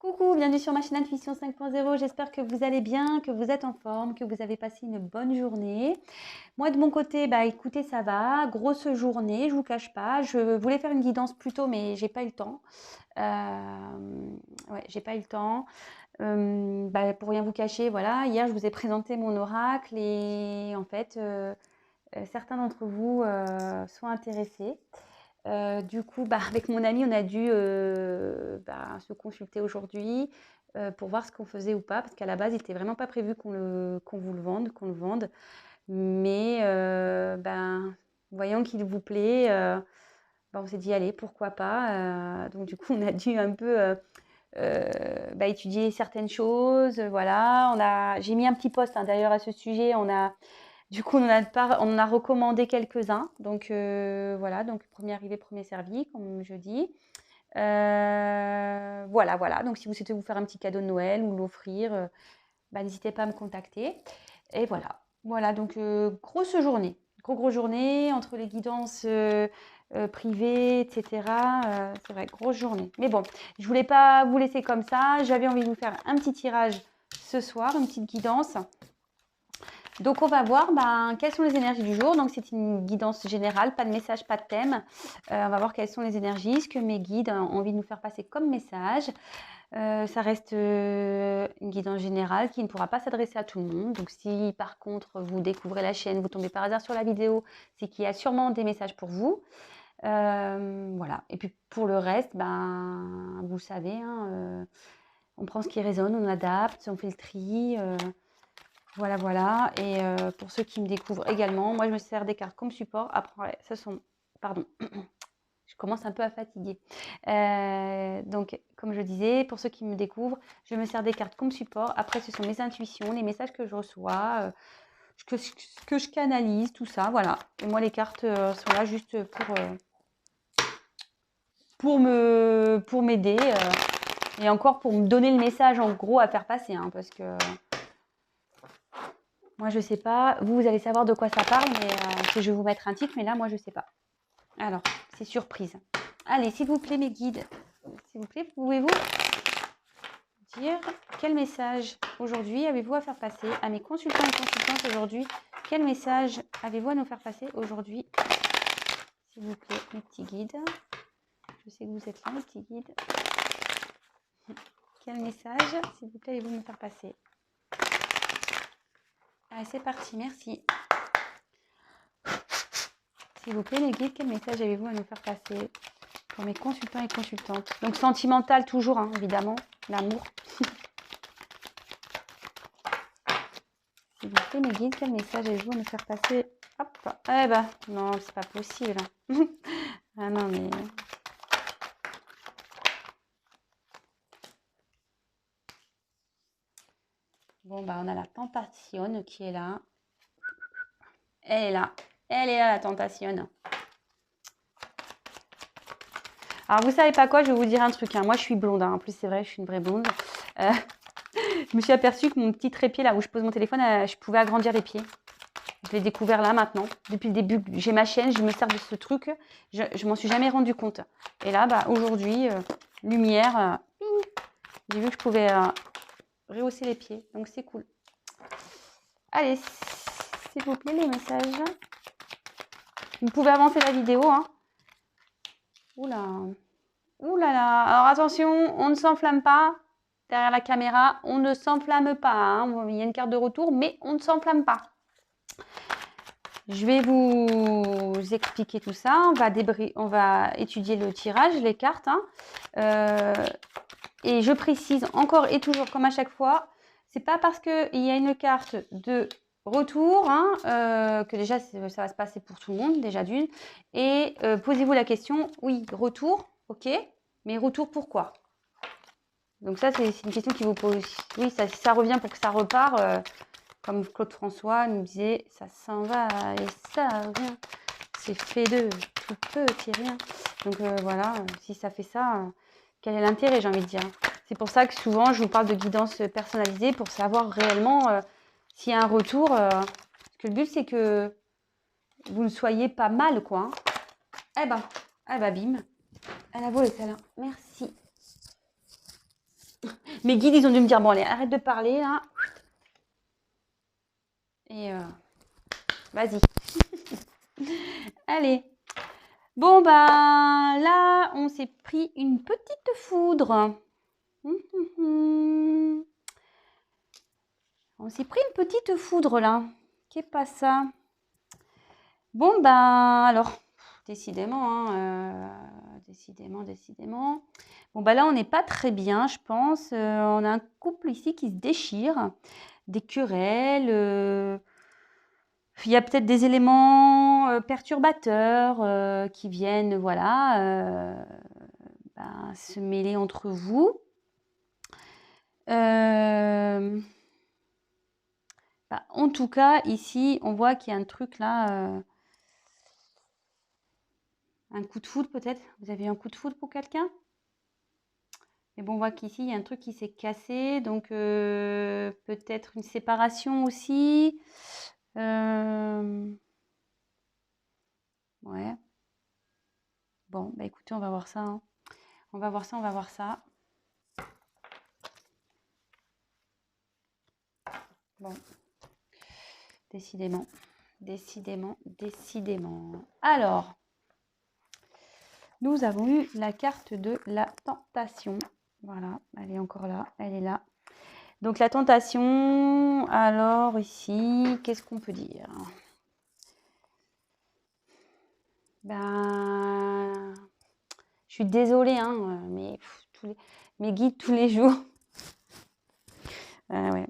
Coucou, bienvenue sur ma chaîne Intuition 5.0. J'espère que vous allez bien, que vous êtes en forme, que vous avez passé une bonne journée. Moi, de mon côté, écoutez, ça va. Grosse journée, je vous cache pas. Je voulais faire une guidance plus tôt, mais j'ai pas eu le temps. Ouais, j'ai pas eu le temps. Pour rien vous cacher, voilà. Hier, je vous ai présenté mon oracle et en fait, certains d'entre vous sont intéressés. Du coup, avec mon ami, on a dû se consulter aujourd'hui pour voir ce qu'on faisait ou pas, parce qu'à la base, il n'était vraiment pas prévu qu'on vous le vende, qu'on le vende. Mais voyant qu'il vous plaît, on s'est dit, allez, pourquoi pas. Donc du coup, on a dû un peu étudier certaines choses. Voilà, j'ai mis un petit post d'ailleurs à ce sujet. Du coup, on en a recommandé quelques-uns. Donc, voilà. Donc, premier arrivé, premier servi, comme je dis. Voilà. Donc, si vous souhaitez vous faire un petit cadeau de Noël ou l'offrir, n'hésitez pas à me contacter. Et voilà. Voilà, donc, grosse journée. Grosse journée entre les guidances privées, etc. C'est vrai, grosse journée. Mais bon, je voulais pas vous laisser comme ça. J'avais envie de vous faire un petit tirage ce soir, une petite guidance. Donc, on va voir quelles sont les énergies du jour. Donc, c'est une guidance générale, pas de message, pas de thème. On va voir quelles sont les énergies, ce que mes guides ont envie de nous faire passer comme message. Ça reste une guidance générale qui ne pourra pas s'adresser à tout le monde. Donc, si par contre, vous découvrez la chaîne, vous tombez par hasard sur la vidéo, c'est qu'il y a sûrement des messages pour vous. Voilà. Et puis, pour le reste, vous le savez, on prend ce qui résonne, on adapte, on fait le tri. Voilà. Et pour ceux qui me découvrent également, moi, je me sers des cartes comme support. Après, pardon, je commence un peu à fatiguer. Donc, comme je disais, pour ceux qui me découvrent, je me sers des cartes comme support. Après, ce sont mes intuitions, les messages que je reçois, que je canalise, tout ça, voilà. Et moi, les cartes sont là juste pour m'aider et encore pour me donner le message, en gros, à faire passer, parce que... Moi, je sais pas. Vous allez savoir de quoi ça parle, mais que je vais vous mettre un titre. Mais là, moi, je sais pas. Alors, c'est surprise. Allez, s'il vous plaît, mes guides. S'il vous plaît, pouvez-vous dire quel message aujourd'hui avez-vous à faire passer à mes consultants et consultantes aujourd'hui? Quel message avez-vous à nous faire passer aujourd'hui? S'il vous plaît, mes petits guides. Je sais que vous êtes là, mes petits guides. Quel message, s'il vous plaît, avez-vous me faire passer? Allez, c'est parti, merci. S'il vous plaît, les guides, quel message avez-vous à nous faire passer pour mes consultants et consultantes? Donc, sentimental toujours, évidemment, l'amour. S'il vous plaît, mes guides, quel message avez-vous à nous faire passer? Hop, non, c'est pas possible. Ah non, mais... Bon, on a la tentation qui est là. Elle est là, la tentation. Alors, vous savez pas quoi, je vais vous dire un truc. Moi, je suis blonde. En plus, c'est vrai, je suis une vraie blonde. Je me suis aperçue que mon petit trépied, là où je pose mon téléphone, je pouvais agrandir les pieds. Je l'ai découvert là, maintenant. Depuis le début, j'ai ma chaîne, je me sers de ce truc. Je m'en suis jamais rendu compte. Et là, aujourd'hui, lumière, j'ai vu que je pouvais rehausser les pieds. Donc, c'est cool. Allez, s'il vous plaît, les messages. Vous pouvez avancer la vidéo. Oula. Oulala. Alors, attention, on ne s'enflamme pas. Derrière la caméra, on ne s'enflamme pas. Il y a une carte de retour, mais on ne s'enflamme pas. Je vais vous expliquer tout ça. On va étudier le tirage, les cartes. Et je précise encore et toujours, comme à chaque fois, c'est pas parce qu'il y a une carte de retour que déjà ça va se passer pour tout le monde, déjà d'une. Et posez-vous la question, oui, retour, ok, mais retour pourquoi? Donc ça, c'est une question qui vous pose. Oui, ça revient pour que ça repart. Comme Claude François nous disait, ça s'en va et ça revient. C'est fait de tout petit rien. Donc voilà, si ça fait ça, quel est l'intérêt, j'ai envie de dire. C'est pour ça que souvent, je vous parle de guidance personnalisée pour savoir réellement s'il y a un retour. Parce que le but, c'est que vous ne soyez pas mal, quoi. Bim. Elle a volé celle-là. Merci. Mes guides, ils ont dû me dire, bon, allez, arrête de parler, là. Et vas-y. Allez. Bon, bah, là, on s'est pris une petite foudre. On s'est pris une petite foudre, là. Qu'est pas ça? Bon, bah, alors, décidément, hein, décidément. Bon, bah là, on n'est pas très bien, je pense. On a un couple ici qui se déchire, des querelles. Il y a peut-être des éléments perturbateurs qui viennent, voilà, se mêler entre vous. En tout cas, ici, on voit qu'il y a un truc là, un coup de foudre peut-être. Vous avez un coup de foudre pour quelqu'un? Mais bon, on voit qu'ici, il y a un truc qui s'est cassé, donc peut-être une séparation aussi. Ouais. Bon, bah écoutez, on va voir ça, hein. On va voir ça. Bon. Décidément. Alors, nous avons eu la carte de la tentation. Voilà, elle est encore là, elle est là. Donc la tentation, alors ici, qu'est-ce qu'on peut dire? Je suis désolée, hein, mais mes guides tous les jours. Ouais.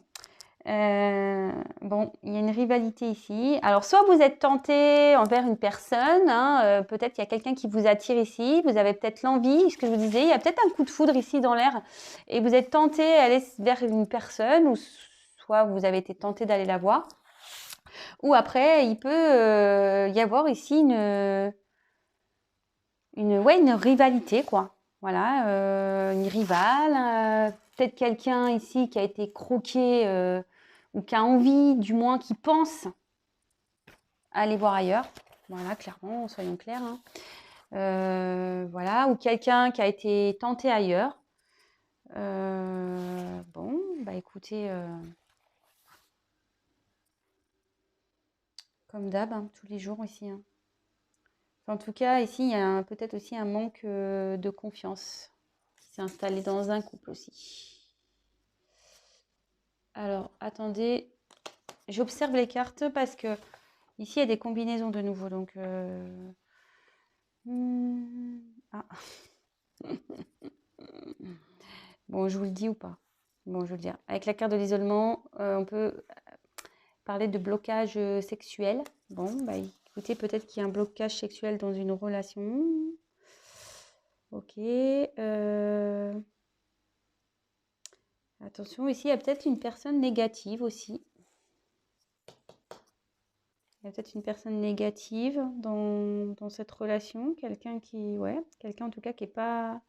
Bon, il y a une rivalité ici. Alors, soit vous êtes tenté envers une personne, hein, peut-être qu'il y a quelqu'un qui vous attire ici, vous avez peut-être l'envie, ce que je vous disais, il y a peut-être un coup de foudre ici dans l'air, et vous êtes tenté d'aller vers une personne, ou soit vous avez été tenté d'aller la voir, ou après, il peut y avoir ici une rivalité, quoi. Voilà, une rivale, peut-être quelqu'un ici qui a été croqué ou qui a envie, du moins qui pense à aller voir ailleurs. Voilà, clairement, soyons clairs, hein. Voilà, ou quelqu'un qui a été tenté ailleurs. Bon, bah écoutez, comme d'hab, hein, tous les jours ici, hein. En tout cas, ici, il y a peut-être aussi un manque de confiance qui s'est installé dans un couple aussi. Alors, attendez, j'observe les cartes parce que ici, il y a des combinaisons de nouveau. Donc, ah. Bon, je vous le dis ou pas? Bon, je veux le dire. Avec la carte de l'isolement, on peut parler de blocage sexuel. Bon, bah écoutez, peut-être qu'il y a un blocage sexuel dans une relation. Ok. Attention, ici, il y a peut-être une personne négative aussi. Il y a peut-être une personne négative dans cette relation. Quelqu'un qui, ouais, quelqu'un en tout cas qui est pas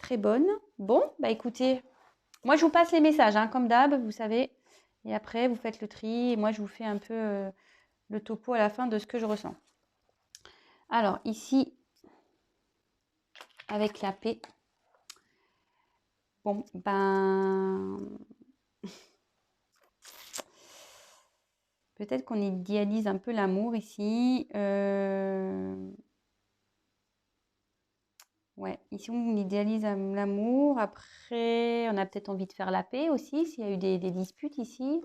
très bonne. Bon, bah écoutez, moi je vous passe les messages, hein, comme d'hab, vous savez. Et après, vous faites le tri. Et moi, je vous fais un peu le topo à la fin de ce que je ressens. Alors, ici, avec la paix. Bon, peut-être qu'on idéalise un peu l'amour ici. Ouais, ici on idéalise l'amour. Après, on a peut-être envie de faire la paix aussi, s'il y a eu des disputes ici.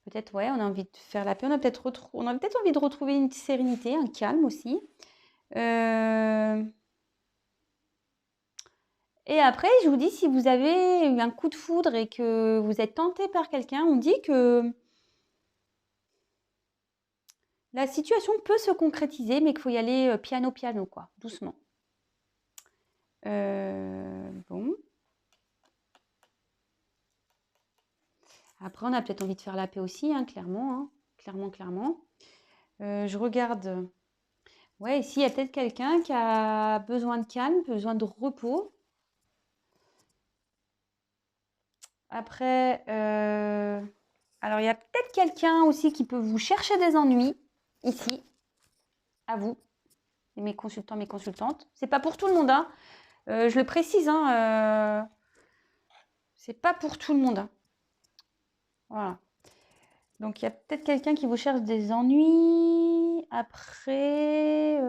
Peut-être, ouais, on a envie de faire la paix. On a peut-être envie de retrouver une sérénité, un calme aussi. Et après, je vous dis, si vous avez eu un coup de foudre et que vous êtes tenté par quelqu'un, on dit que la situation peut se concrétiser, mais qu'il faut y aller piano, quoi, doucement. Bon. Après, on a peut-être envie de faire la paix aussi, hein, clairement, hein, clairement. Je regarde. Ouais, ici, il y a peut-être quelqu'un qui a besoin de calme, besoin de repos. Après, alors il y a peut-être quelqu'un aussi qui peut vous chercher des ennuis, ici, à vous, et mes consultants, mes consultantes. C'est pas pour tout le monde, hein. Je le précise, hein, c'est pas pour tout le monde, hein. Voilà. Donc, il y a peut-être quelqu'un qui vous cherche des ennuis. Après,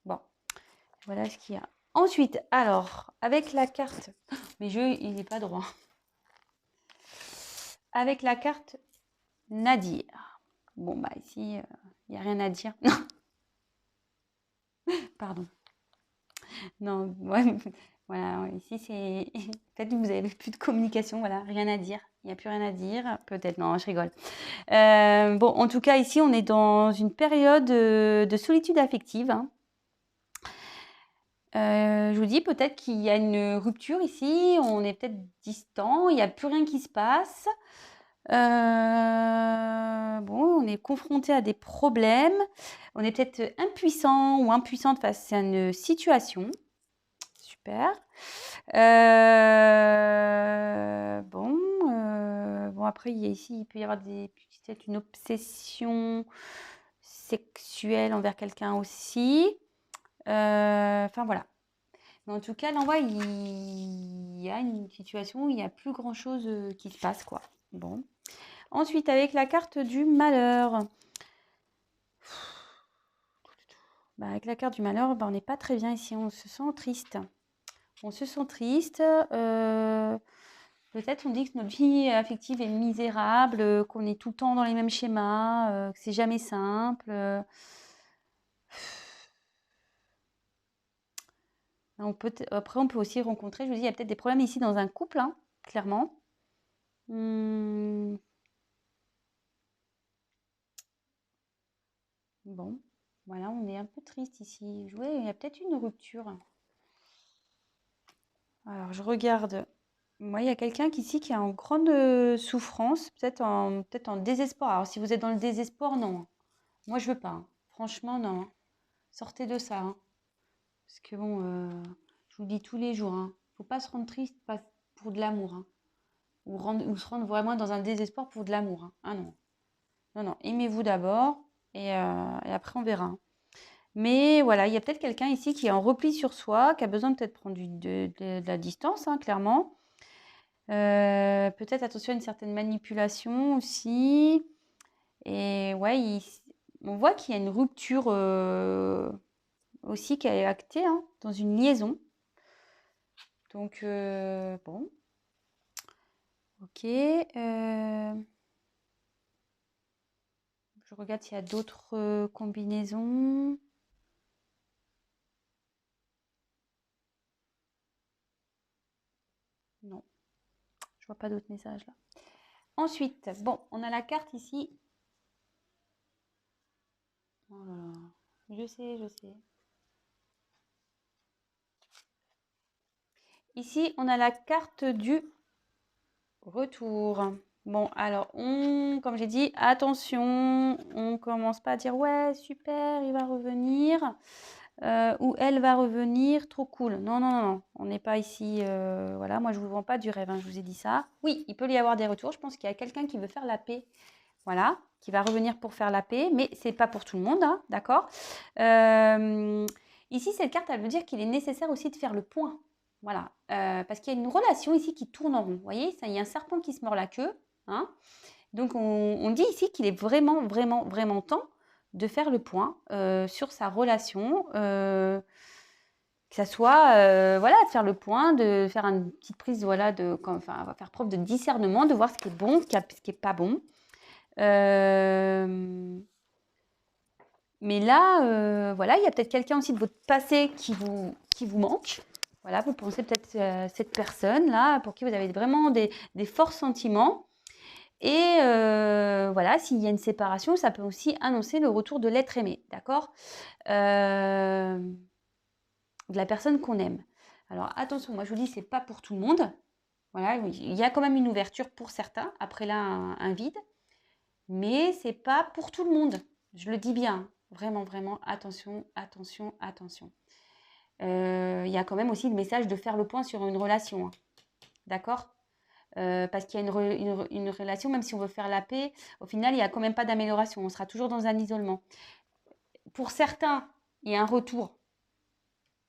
bon, voilà ce qu'il y a. Ensuite, alors, avec la carte... Mes jeux, il n'est pas droit. Avec la carte Nadir. Bon, bah ici, il n'y a rien à dire. Pardon. Non, ouais, voilà, ouais, ici c'est... Peut-être que vous avez plus de communication, voilà, rien à dire. Il n'y a plus rien à dire. Peut-être, non, je rigole. Bon, en tout cas, ici, on est dans une période de solitude affective, hein. Je vous dis peut-être qu'il y a une rupture ici, on est peut-être distant, il n'y a plus rien qui se passe. Bon, on est confronté à des problèmes, on est peut-être impuissant ou impuissante face à une situation. Super. Bon, bon, après, ici, il peut y avoir peut-être une obsession sexuelle envers quelqu'un aussi. Enfin, voilà. Mais en tout cas, l'envoi, il y a une situation où il n'y a plus grand-chose qui se passe, quoi. Bon. Ensuite, avec la carte du malheur. Bah, avec la carte du malheur, bah, on n'est pas très bien ici. On se sent triste. On se sent triste. Peut-être on dit que notre vie affective est misérable, qu'on est tout le temps dans les mêmes schémas, que c'est jamais simple. Après, on peut aussi rencontrer, je vous dis, il y a peut-être des problèmes ici dans un couple, hein, clairement. Bon, voilà, on est un peu triste ici. Ouais, il y a peut-être une rupture. Alors, je regarde. Moi, il y a quelqu'un ici qui est en grande souffrance, peut-être en désespoir. Alors, si vous êtes dans le désespoir, non, hein. Moi, je veux pas, hein. Franchement, non, hein. Sortez de ça, hein. Parce que bon, je vous le dis tous les jours, hein, faut pas se rendre triste pour de l'amour, hein. Ou se rendre vraiment dans un désespoir pour de l'amour, hein. Ah non. Non, non, aimez-vous d'abord et après on verra, hein. Mais voilà, il y a peut-être quelqu'un ici qui est en repli sur soi, qui a besoin de peut-être prendre de la distance, hein, clairement. Peut-être attention à une certaine manipulation aussi. Et ouais, on voit qu'il y a une rupture aussi qui est actée, hein, dans une liaison. Donc, bon. Ok. Je regarde s'il y a d'autres combinaisons. Non, je vois pas d'autres messages là. Ensuite, bon, on a la carte ici. Oh là là, je sais, je sais. Ici, on a la carte du retour. Bon, alors, comme j'ai dit, attention, on commence pas à dire ouais, super, il va revenir. Ou elle va revenir, trop cool. Non, non, non, non, on n'est pas ici. Voilà, moi je vous vends pas du rêve, hein, je vous ai dit ça. Oui, il peut y avoir des retours. Je pense qu'il y a quelqu'un qui veut faire la paix. Voilà, qui va revenir pour faire la paix, mais c'est pas pour tout le monde, hein, d'accord. Ici, cette carte, elle veut dire qu'il est nécessaire aussi de faire le point. Voilà, parce qu'il y a une relation ici qui tourne en rond. Vous voyez, il y a un serpent qui se mord la queue, hein. Donc, on dit ici qu'il est vraiment, vraiment, vraiment temps de faire le point sur sa relation, que ça soit, voilà, de faire le point, de faire une petite prise, voilà, enfin, on va faire preuve de discernement, de voir ce qui est bon, ce qui est pas bon. Mais là, voilà, il y a peut-être quelqu'un aussi de votre passé qui vous manque. Voilà, vous pensez peut-être à cette personne-là pour qui vous avez vraiment des forts sentiments. Et voilà, s'il y a une séparation, ça peut aussi annoncer le retour de l'être aimé, d'accord, de la personne qu'on aime. Alors attention, moi je vous dis, c'est pas pour tout le monde. Voilà, il y a quand même une ouverture pour certains, après là, un vide. Mais c'est pas pour tout le monde. Je le dis bien. Vraiment, vraiment, attention, attention, attention. Il y a quand même aussi le message de faire le point sur une relation, hein. D'accord. parce qu'il y a une relation, même si on veut faire la paix, au final, il n'y a quand même pas d'amélioration. On sera toujours dans un isolement. Pour certains, il y a un retour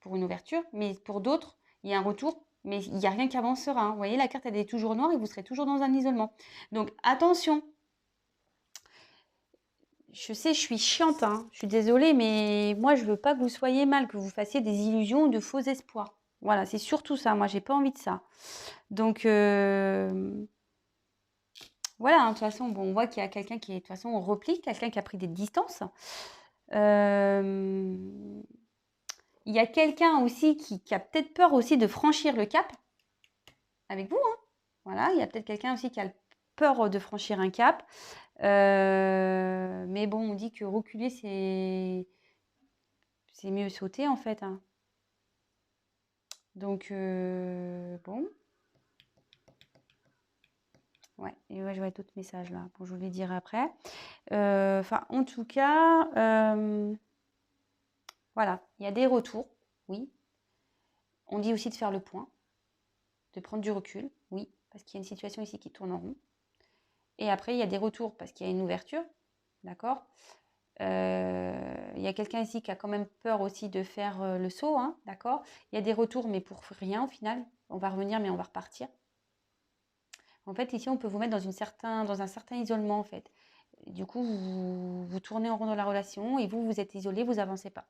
pour une ouverture, mais pour d'autres, il y a un retour, mais il n'y a rien qui avancera. Hein. Vous voyez, la carte, elle est toujours noire et vous serez toujours dans un isolement. Donc, attention. Je sais, je suis chiante, hein. Je suis désolée, mais moi, je ne veux pas que vous soyez mal, que vous fassiez des illusions ou de faux espoirs. Voilà, c'est surtout ça. Moi, j'ai pas envie de ça. Donc, voilà, hein, de toute façon, bon, on voit qu'il y a quelqu'un qui est de toute façon au repli, quelqu'un qui a pris des distances. Euh, il y a quelqu'un aussi qui a peut-être peur aussi de franchir le cap avec vous. Hein. Voilà, il y a peut-être quelqu'un aussi qui a peur de franchir un cap. Mais bon, on dit que reculer, c'est mieux sauter en fait. Hein. Donc, bon. Ouais, et ouais, je vois d'autres messages là. Bon, je vous les dirai après. Enfin, en tout cas, voilà, il y a des retours, oui. On dit aussi de faire le point, de prendre du recul, oui, parce qu'il y a une situation ici qui tourne en rond. Et après, il y a des retours parce qu'il y a une ouverture, d'accord. Il y a quelqu'un ici qui a quand même peur aussi de faire le saut, hein, d'accord. Il y a des retours, mais pour rien au final. On va revenir, mais on va repartir. En fait, ici, on peut vous mettre dans un certain isolement, en fait. Du coup, vous tournez en rond dans la relation et vous êtes isolé, vous avancez pas.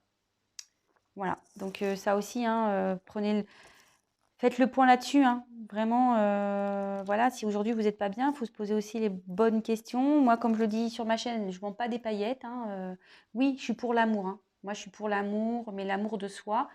Voilà. Donc, ça aussi, hein, faites le point là-dessus. Hein. Vraiment, voilà, si aujourd'hui vous n'êtes pas bien, il faut se poser aussi les bonnes questions. Moi, comme je le dis sur ma chaîne, je ne vends pas des paillettes. Hein, oui, je suis pour l'amour. Hein. Moi, je suis pour l'amour, mais l'amour de soi.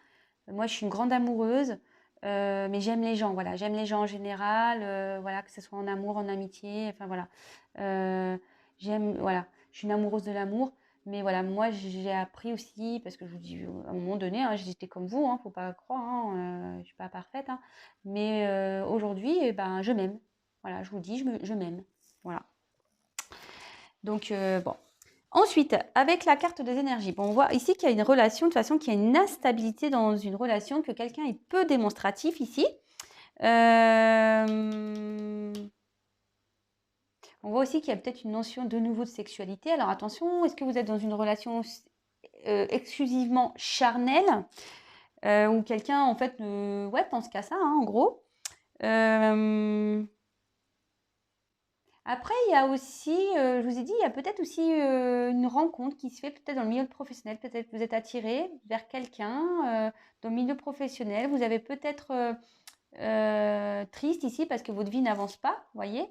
Moi, je suis une grande amoureuse, mais j'aime les gens. Voilà, j'aime les gens en général. Voilà, que ce soit en amour, en amitié. Enfin voilà, voilà, je suis une amoureuse de l'amour. Mais voilà, moi j'ai appris aussi, parce que je vous dis, à un moment donné, hein, j'étais comme vous, hein, faut pas croire, hein, je suis pas parfaite, hein, mais aujourd'hui, eh ben, je m'aime. Voilà, je vous dis, je m'aime. Voilà. Donc, bon. Ensuite, avec la carte des énergies, bon, on voit ici qu'il y a une relation, de toute façon, qu'il y a une instabilité dans une relation, que quelqu'un est peu démonstratif ici. On voit aussi qu'il y a peut-être une notion de nouveau de sexualité. Alors attention, est-ce que vous êtes dans une relation exclusivement charnelle ou quelqu'un en fait ouais, pense qu'à ça, hein, en gros. Après, il y a aussi, je vous ai dit, il y a peut-être aussi une rencontre qui se fait peut-être dans le milieu professionnel. Peut-être que vous êtes attiré vers quelqu'un dans le milieu professionnel. Vous avez peut-être triste ici parce que votre vie n'avance pas, vous voyez.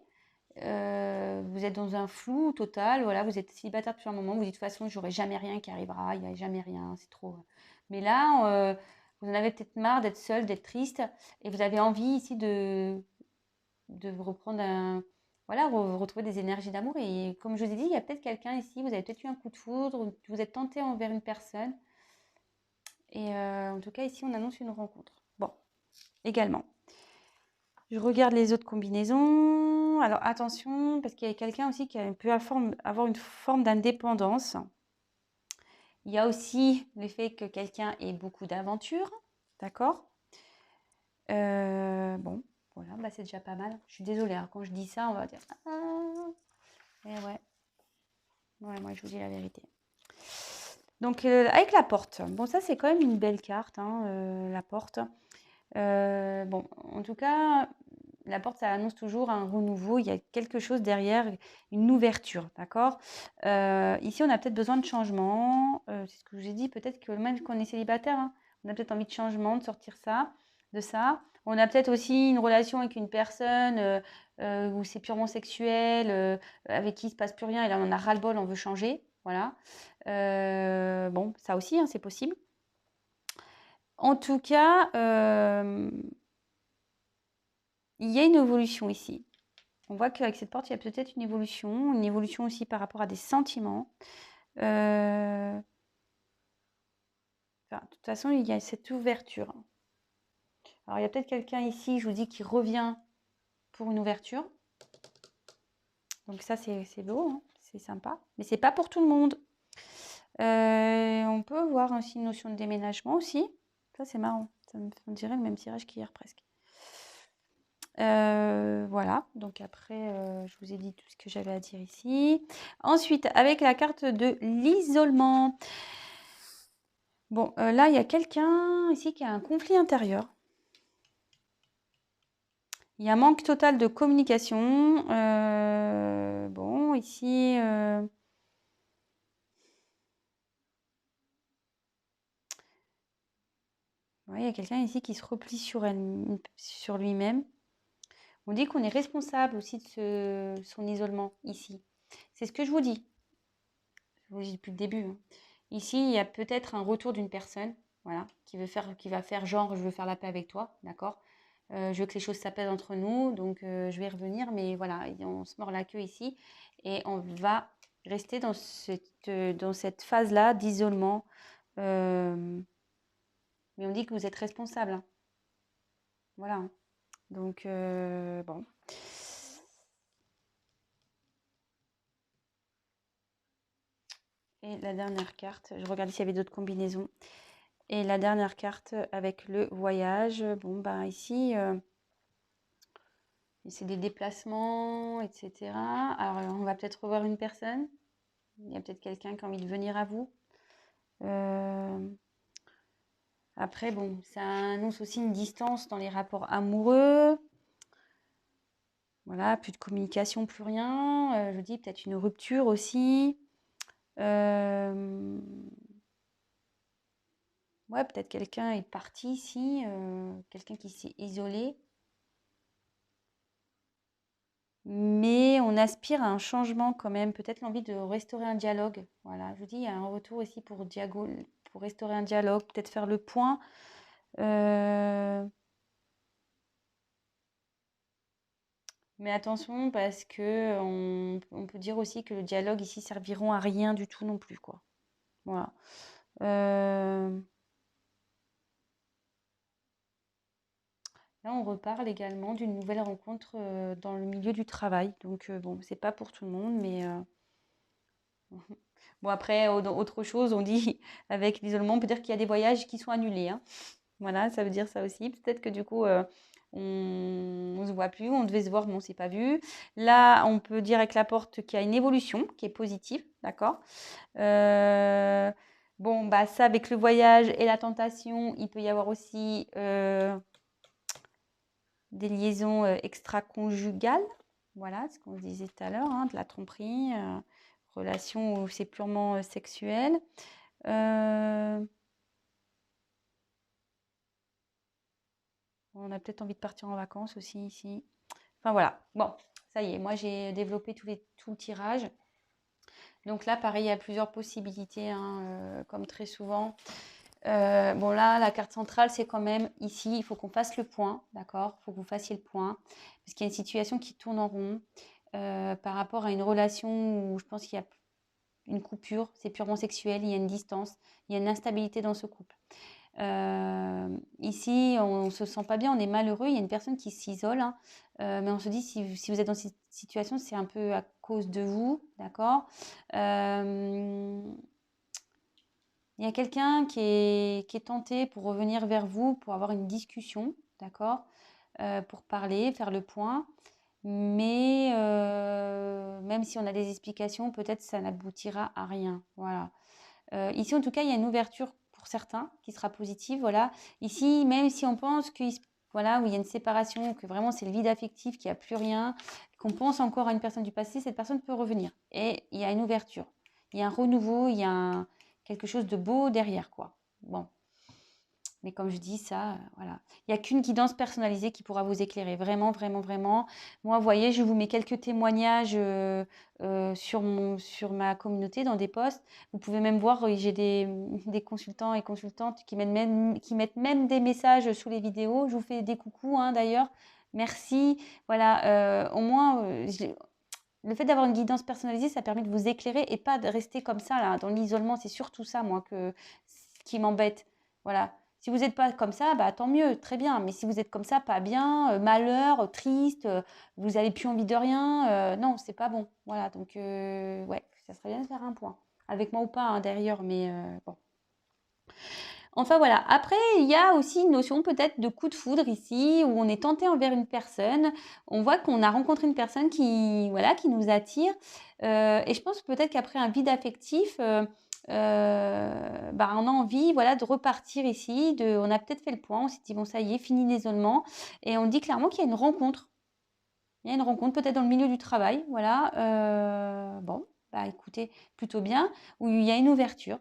Vous êtes dans un flou total, voilà, vous êtes célibataire depuis un moment, vous dites de toute façon, j'aurai jamais rien qui arrivera, il n'y a jamais rien, c'est trop. Mais là, vous en avez peut-être marre d'être seul, d'être triste, et vous avez envie ici de reprendre voilà, retrouver des énergies d'amour. Et comme je vous ai dit, il y a peut-être quelqu'un ici, vous avez peut-être eu un coup de foudre, vous êtes tenté envers une personne. Et en tout cas, ici, on annonce une rencontre. Bon, également. Je regarde les autres combinaisons. Alors attention, parce qu'il y a quelqu'un aussi qui peut avoir une forme d'indépendance. Il y a aussi le fait que quelqu'un ait beaucoup d'aventures. D'accord. Bon, voilà, bah c'est déjà pas mal. Je suis désolée, hein, quand je dis ça, on va dire ah, et ouais. Ouais, moi je vous dis la vérité. Donc avec la porte. Bon, ça c'est quand même une belle carte, hein, la porte. Bon, en tout cas, la porte, ça annonce toujours un renouveau. Il y a quelque chose derrière, une ouverture, d'accord. Ici, on a peut-être besoin de changement. C'est ce que je vous ai dit. Peut-être que même qu'on est célibataire, hein, on a peut-être envie de changement, de sortir de ça. On a peut-être aussi une relation avec une personne où c'est purement sexuel, avec qui il ne se passe plus rien. Et là, on a ras-le-bol, on veut changer. Voilà. Bon, ça aussi, hein, c'est possible. En tout cas, il y a une évolution ici. On voit qu'avec cette porte, il y a peut-être une évolution aussi par rapport à des sentiments. Enfin, de toute façon, il y a cette ouverture. Alors, il y a peut-être quelqu'un ici, je vous dis, qui revient pour une ouverture. Donc ça, c'est beau, hein, c'est sympa. Mais c'est pas pour tout le monde. On peut voir aussi une notion de déménagement aussi. Ça, c'est marrant. Ça me dirait le même tirage qu'hier presque. Voilà, donc après, je vous ai dit tout ce que j'avais à dire ici. Ensuite, avec la carte de l'isolement. Bon, là, il y a quelqu'un ici qui a un conflit intérieur. Il y a un manque total de communication. Bon, ici, ouais, il y a quelqu'un ici qui se replie sur lui-même. On dit qu'on est responsable aussi de son isolement ici. C'est ce que je vous dis. Je vous le dis depuis le début, hein. Ici, il y a peut-être un retour d'une personne, voilà, qui va faire genre, je veux faire la paix avec toi, d'accord? Je veux que les choses s'apaisent entre nous, donc je vais y revenir, mais voilà, on se mord la queue ici et on va rester dans cette phase-là d'isolement. Euh, mais on dit que vous êtes responsable, hein. Voilà, hein. Donc, bon. Et la dernière carte, je regardais s'il y avait d'autres combinaisons. Et la dernière carte avec le voyage, bon, bah ici, c'est des déplacements, etc. Alors, on va peut-être revoir une personne. Il y a peut-être quelqu'un qui a envie de venir à vous. Après, bon, ça annonce aussi une distance dans les rapports amoureux. Voilà, plus de communication, plus rien. Je vous dis peut-être une rupture aussi. Ouais, peut-être quelqu'un est parti ici, quelqu'un qui s'est isolé. Mais on aspire à un changement quand même, peut-être l'envie de restaurer un dialogue. Voilà, je vous dis, il y a un retour ici pour restaurer un dialogue, peut-être faire le point. Mais attention parce que on peut dire aussi que le dialogue ici serviront à rien du tout non plus, quoi. Voilà. Là, on reparle également d'une nouvelle rencontre dans le milieu du travail. Donc, bon, c'est pas pour tout le monde, mais bon, après, dans autre chose, on dit avec l'isolement, on peut dire qu'il y a des voyages qui sont annulés, hein. Voilà, ça veut dire ça aussi. Peut-être que du coup, on ne se voit plus, on devait se voir, mais on ne s'est pas vu. Là, on peut dire avec la porte qu'il y a une évolution qui est positive, d'accord? Bon, bah ça, avec le voyage et la tentation, il peut y avoir aussi des liaisons extra-conjugales. Voilà, ce qu'on disait tout à l'heure, hein, de la tromperie, relation où c'est purement sexuel. On a peut-être envie de partir en vacances aussi ici. Enfin voilà, bon, ça y est, moi j'ai développé tout le tirage. Donc là, pareil, il y a plusieurs possibilités, hein, comme très souvent. Bon là, la carte centrale, c'est quand même ici, il faut qu'on fasse le point, d'accord? Il faut que vous fassiez le point, parce qu'il y a une situation qui tourne en rond par rapport à une relation où je pense qu'il y a une coupure, c'est purement sexuel, il y a une distance, il y a une instabilité dans ce couple. Ici, on ne se sent pas bien, on est malheureux, il y a une personne qui s'isole, hein, mais on se dit si vous êtes dans cette situation, c'est un peu à cause de vous, d'accord? Il y a quelqu'un qui est tenté pour revenir vers vous, pour avoir une discussion, d'accord? Pour parler, faire le point. Mais même si on a des explications, peut-être ça n'aboutira à rien. Voilà. Ici, en tout cas, il y a une ouverture pour certains qui sera positive. Voilà. Ici, même si on pense voilà, où il y a une séparation, que vraiment c'est le vide affectif, qu'il n'y a plus rien, qu'on pense encore à une personne du passé, cette personne peut revenir. Et il y a une ouverture. Il y a un renouveau, il y a quelque chose de beau derrière, quoi. Bon. Mais comme je dis, ça, voilà. Il n'y a qu'une guidance personnalisée qui pourra vous éclairer. Vraiment, vraiment, vraiment. Moi, vous voyez, je vous mets quelques témoignages sur ma communauté dans des posts. Vous pouvez même voir, j'ai des consultants et consultantes qui mettent même des messages sous les vidéos. Je vous fais des coucous, hein, d'ailleurs. Merci. Voilà, au moins, le fait d'avoir une guidance personnalisée, ça permet de vous éclairer et pas de rester comme ça, là, dans l'isolement. C'est surtout ça, moi, qui m'embête. Voilà. Si vous n'êtes pas comme ça, bah, tant mieux, très bien. Mais si vous êtes comme ça, pas bien, malheur, triste, vous n'avez plus envie de rien, non, c'est pas bon. Voilà, donc, ouais, ça serait bien de faire un point. Avec moi ou pas, hein, derrière, mais bon. Enfin voilà, après il y a aussi une notion peut-être de coup de foudre ici, où on est tenté envers une personne. On voit qu'on a rencontré une personne qui, voilà, qui nous attire. Et je pense peut-être qu'après un vide affectif, bah, on a envie, voilà, de repartir ici. On a peut-être fait le point, on s'est dit, bon ça y est, fini l'isolement. Et on dit clairement qu'il y a une rencontre. Il y a une rencontre peut-être dans le milieu du travail, voilà. Bon, bah écoutez, plutôt bien, où il y a une ouverture.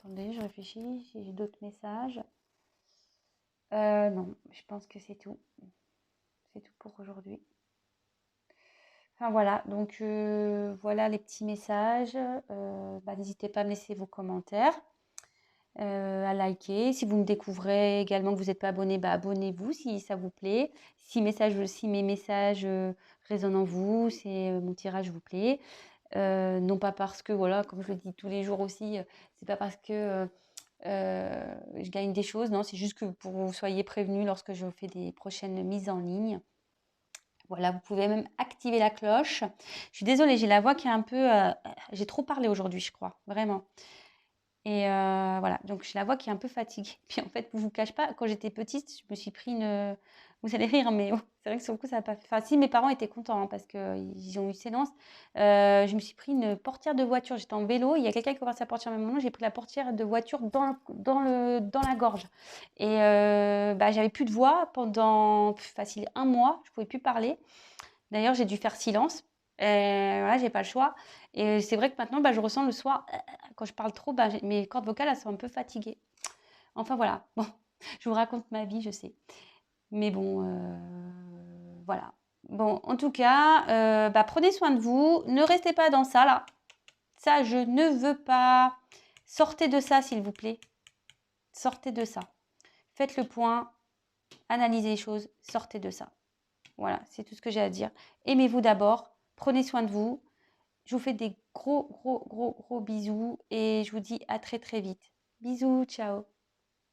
Attendez, je réfléchis si j'ai d'autres messages. Non, je pense que c'est tout. C'est tout pour aujourd'hui. Enfin voilà, donc voilà les petits messages. Bah, n'hésitez pas à me laisser vos commentaires, à liker. Si vous me découvrez également que vous n'êtes pas abonné, bah, abonnez-vous si ça vous plaît. Si mes messages résonnent en vous, si mon tirage vous plaît. Non pas parce que, voilà, comme je le dis tous les jours aussi, c'est pas parce que je gagne des choses, non, c'est juste que pour que vous soyez prévenus lorsque je fais des prochaines mises en ligne. Voilà, vous pouvez même activer la cloche. Je suis désolée, j'ai la voix qui est un peu... j'ai trop parlé aujourd'hui, je crois, vraiment. Et voilà, donc j'ai la voix qui est un peu fatiguée. Puis en fait, je vous cache pas, quand j'étais petite, je me suis pris une... Vous allez rire, mais bon, c'est vrai que sur le coup, ça n'a pas fait... Enfin, si, mes parents étaient contents, hein, parce qu'ils ont eu séance. Je me suis pris une portière de voiture. J'étais en vélo, il y a quelqu'un qui a ouvert sa portière au même moment. J'ai pris la portière de voiture dans la gorge. Et bah, j'avais plus de voix pendant facile un mois. Je pouvais plus parler. D'ailleurs, j'ai dû faire silence. Voilà, j'ai pas le choix. Et c'est vrai que maintenant, bah, je ressens le soir, quand je parle trop, bah, mes cordes vocales, elles sont un peu fatiguées. Enfin voilà, bon, je vous raconte ma vie, je sais. Mais bon, voilà. Bon, en tout cas, bah, prenez soin de vous. Ne restez pas dans ça, là. Ça, je ne veux pas. Sortez de ça, s'il vous plaît. Sortez de ça. Faites le point, analysez les choses, sortez de ça. Voilà, c'est tout ce que j'ai à dire. Aimez-vous d'abord, prenez soin de vous. Je vous fais des gros, gros, gros, gros bisous et je vous dis à très, très vite. Bisous, ciao.